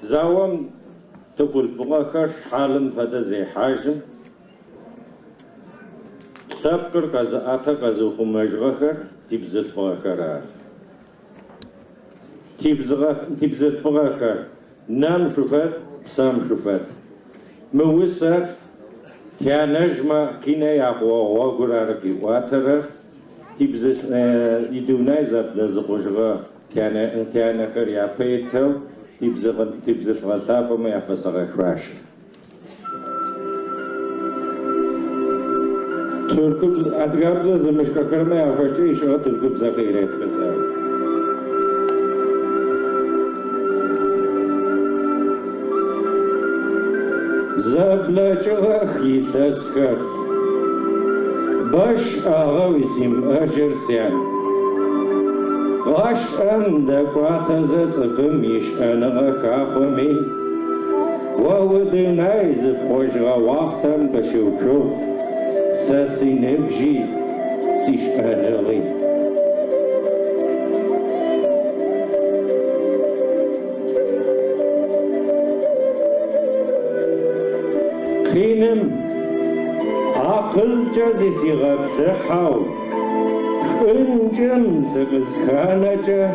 زاوم تقول بغاخر حالم فدا زي حاجم تبقر كذا أتا كذا خمجغخر تبزت بغاخر تبزت بغاخر نام شفت سام شفت موسر كان نجمة كنا يقوى وقرارك واتر تبزت يدوناي زبد زخوشغا كان كر يابيتو تبزت غلطابة ما يفسغ خراش تركب أدقاب زمش كرما يفشي إيشو تركب زغيرات بزاو زبلة خيتسكر باش أغاوسيم أجر سيان غاش دكواتا زفم يشأنغا كاخومي وودناي زفوشغا واختم بشوكو ساسي نبجي سيش أنغي خينم عقل جازي سيغاب سحاو انجم سغز خانجا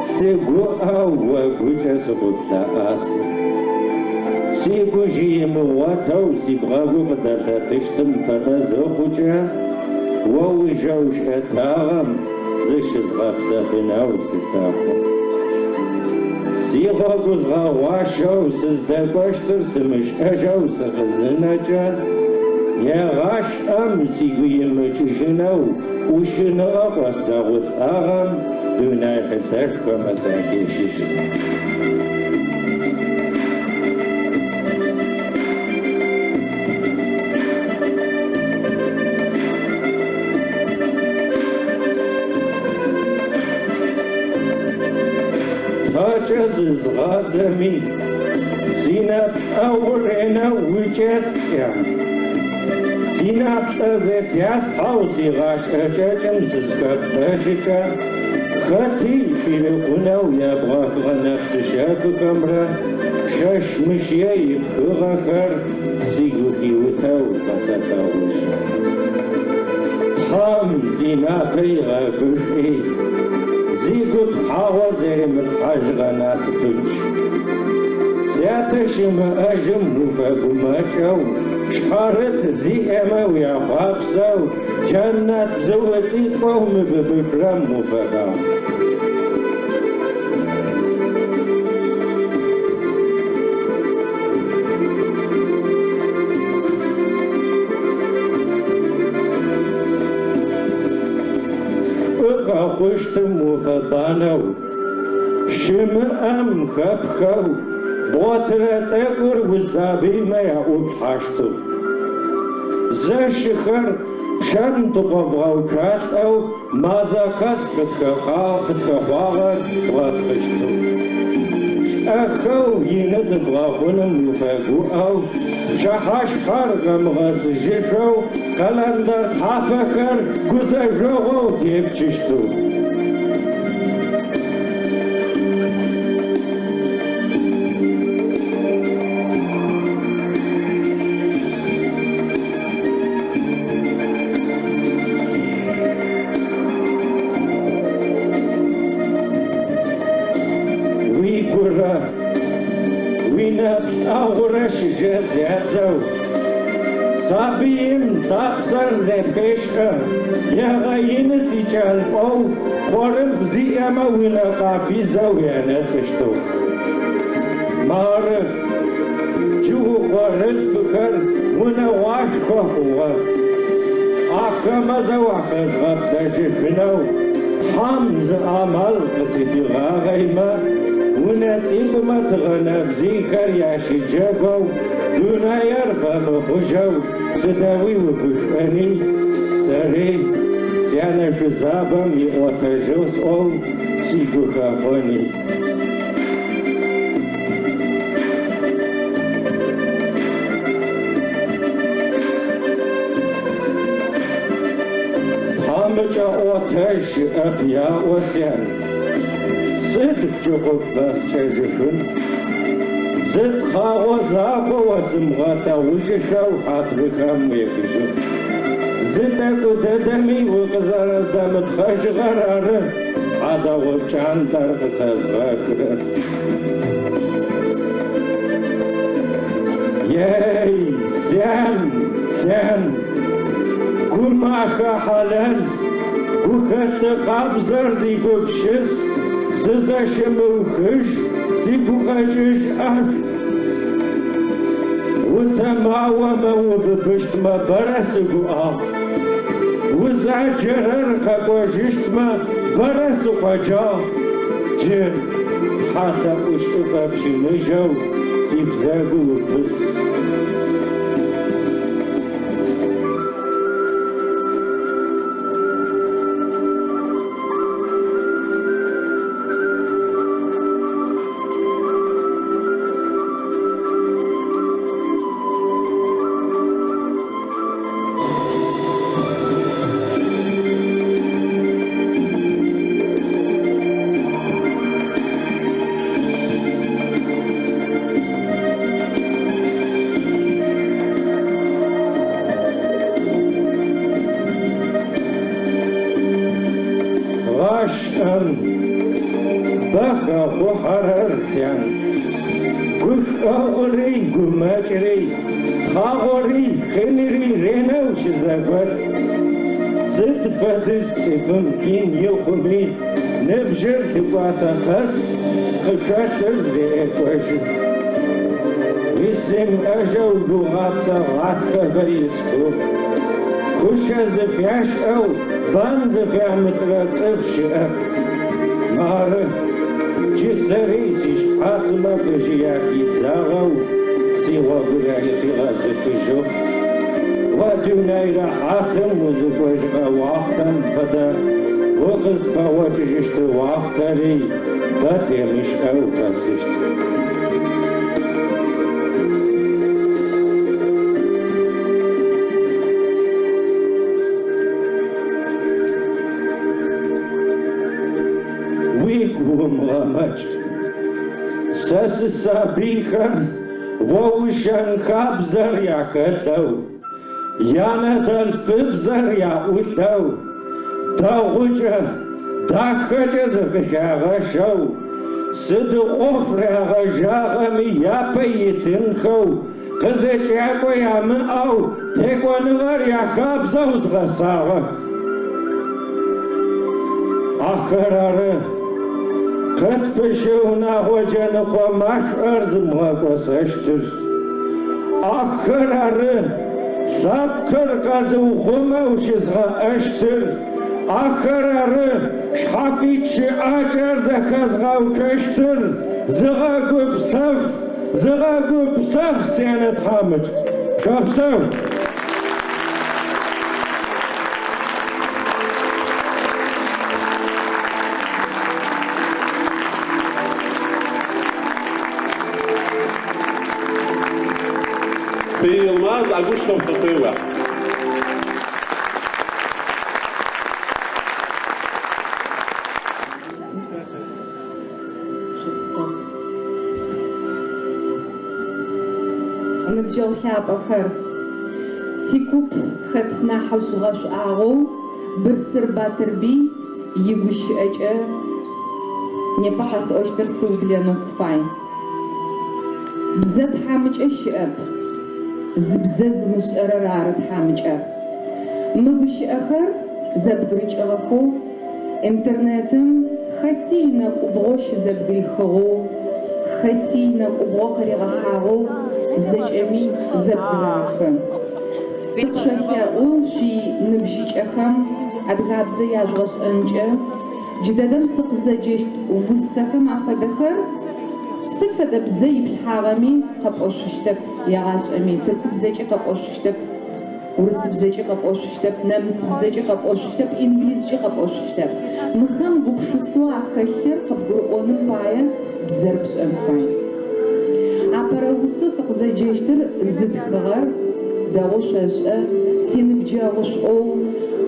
سيغو وغوجا سغوطلا آسي سيغو جيم واتو سيبغاغو بداتا تشتم فتا زوخوجا ووجوش اتاغم زش زغاب ساخناو ستاخو سيغاغو زغاواشو سزداقوشتر سمش اجاو سغزنجا يا غاش سيغو يمججنو وشنو أقصد أغم دون يحتاج كمساكين شيشن تاجز غازمي سينات أورينا وجهتيا سينات أزت يستحوصي غاش أجاجم سسكت أجيكا خاتي في القنا ويبغاك غنفس شاك كمرة شاش مشياي بغاكر سيقوتي وتاو بساتاوش حام زيناقي غاكوشي زيقوت حاوزي متحاجغ ناس تنش زياتشم أجم رفاق ماچو شخارت زي أما ويعقابسو جنات زوتي قوم ببكرم مفاقا اقا خوشتم مفاقانو شم أم خبخو بوتر تقر وزابي ما يعود حاشتو زشخر شن تقبغو كاخ أو مازا كاس بتخواغر واتخشتو أخو يند بغاخونم يفاقو أو شخاش خارغم غاس جيشو قلندر حافكر گزجوغو تيبچشتو أغرش جزازو صابين تابسر زبشة يا غين سيجال أو خورف زي أما ولا قافي زويا نتشتو مار جو خورف بكر ونا واش كهوة أخما زواخز غبت جفنو حمز عمل قصيدي غاغيما ونتيب متغنى بزيكر ياشي جاكو دونا يرفع مخوشو سداوي وكشفاني ساري سيانا شزابم يوتجوز أو سيكو خافوني حامج أوتش أبيا وسيان صدق جغب بس تجفن زتخاو زاقو وسمغاتا وششاو حاطبكم يكشو زتاكو ددمي وقزارز دامت خاش غرار عدا وچان ترقصاز غاكر ياي سام كوماخا حلال وخت قابزر زيبوكشس سزاشموخش زيبوغاجش أك وتماوما وببشت ما برسقو وزاجرر خبوجشت ما برسقو جا جن حتى اشتفا بشنجو زيبزاقو بس بخا وحررسيان قف أوري قماجري خاوري خنري رينوش زبر صدفة السفنكين يخمي نبجر تباتا خس خشاشر زيك وشو ويسم أجو لغاتا غاتك بريسكو كوشا زفياش أو بان زفيا متراتف شئك مارة جسريسيش حاسمة بجياكي تزاغو سيوا براني في غازة جو ودونايرا حاتم وزبوجغا واختن فدا وغز فواججشت واختري باتي مش أو كاسشت ومغامج ساس سابيخا ووشان خابزر يا خلو يانا دالفبزر يا أولو داوجه داخجه زغشاغا شو سد أفرا غجاغا ميابا يتنخو قزجاقو يا من أو تيقو نغر يا خابزو زغساغا آخراره قد فشونا وجنقو مشعر زمغاقو سشتر آخر سابقر قازو خموش زغا اشتر آخر شحافيتش آجر زخزغاو كشتر زغاقو بصف سيانة حامج كابسو Yılmaz Aguştov Topuyla. نبجاو ثابخر تيكوب ختنا حجغش آغو برسر باتربي يغوش أجأ نبحث أشتر سوبليا نصفاي بزاد حامج أشياب زبزز مش أرارت حامجة مغش أخر زبقريج أغخو إنترنتم خاتينك وبغوش زبقري خغو خاتينك وبغوقري غحاغو زجأمي زبقراخم سقشاكاو في نبجيج أخم أدغاب زياد غش أنجأ جدادم سقزجيشت وبسخم عفدخر ستفدا بزي بالحرامي قبقوش شتب يغاش أمي تركب زيجي قبقوش شتب ورس بزيجي قبقوش شتب نمت بزيجي قبقوش شتب إنجليزجي قبقوش شتب مخم بوكشسوا عخير قبقونم بايا بزربش أنفاي عبروسو سقزجيشتر زد خغر داغوش أشأ تنبجاغوش أو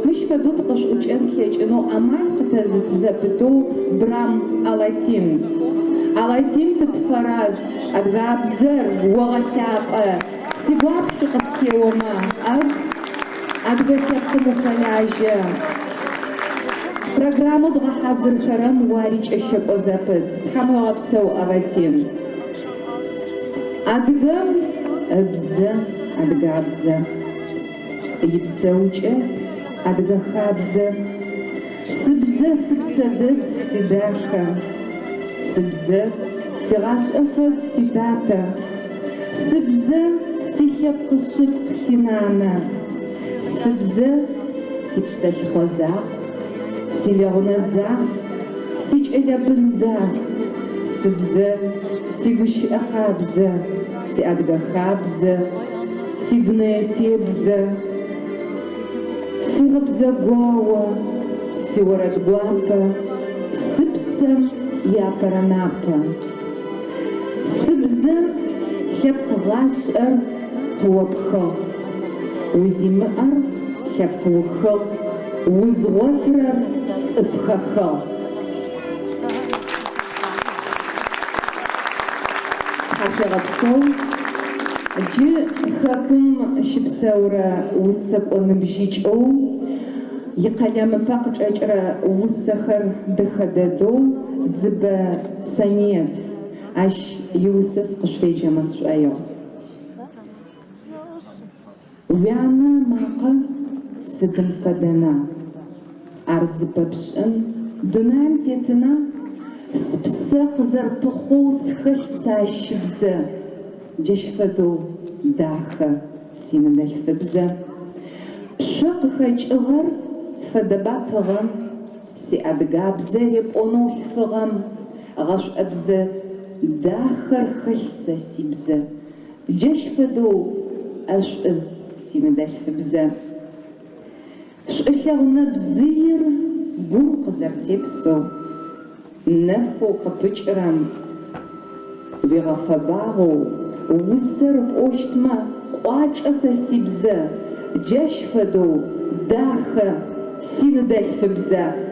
مش فدو تقش أجأم كيج إنو أمان قتازت زبتو برام ألاتين Алатин тыпфараз, адгабзер, уагахяпа, сигуапши каптеома, адгахяпка мухаляжа. Программу дгахазыр чарам уарич эшекозапыт, тхамуапсау алатин. Адгам, абза, адгабза. Ипсауче, адгахабза. Сыбза, сыбсадыд, сидаха. Сыбза, сирашъэфэд, сидата. Сыбза, сихепхъышъыпкъ, синана. Сыбза, сипсэлъхъозагъ, силэгъунэзагъ, сикӏэлэбындагъ. Сыбза, сигущыӏэхьабзэ, сиадыгэхабзэ, сидунэетебзэ, сигъыбзэгуауэ, сиорэдгуапэ, сыпсэм япэрэнапэ. Сыбзэм лъэпкъ гъашӏэр къыопхыгъ, узимыӏэр лъэпкъ ухыгъ, узгъотырэр цӏыфхэхыгъ. Хьэшъогъэпсэу джы хэкум щыпсэурэ усэкӏоныбжьыкӏэу икъэлэмыпэ къычӏэкӏрэ усэхэр дэхэ дэдэу дзыбэ Санет ащ иусэс къышъуеджэмэ сшӏоигъу. Уянэ макъэ сыдым фэдэна? Ар зыпэпшӏын дунаим тетына спсэ къызэрпыхъоу схэлъ сащыбзэ. Джащ фэдэу дахэ синэдэлъфыбзэ. Пшъо къыхэкӏыгъэр фэдэбатыгъэм сиадыгабзэ епӏонэу лъфыгъэм гъэшӏуэбзэ дахэр хэлъ сэ сибзэ. Джащ фэдэу ӏэшӏу синэдэлъфыбзэ. Шӏулъэгъунэ бзыир гум къызэрытепсэу нэфэу къыпыкӏырэм уигъэфэбагъэу усэр пӏощтмэ кӏуакӏэ сэ сибзэ. Джащ фэдэу дахэ синэдэлъфыбзэ.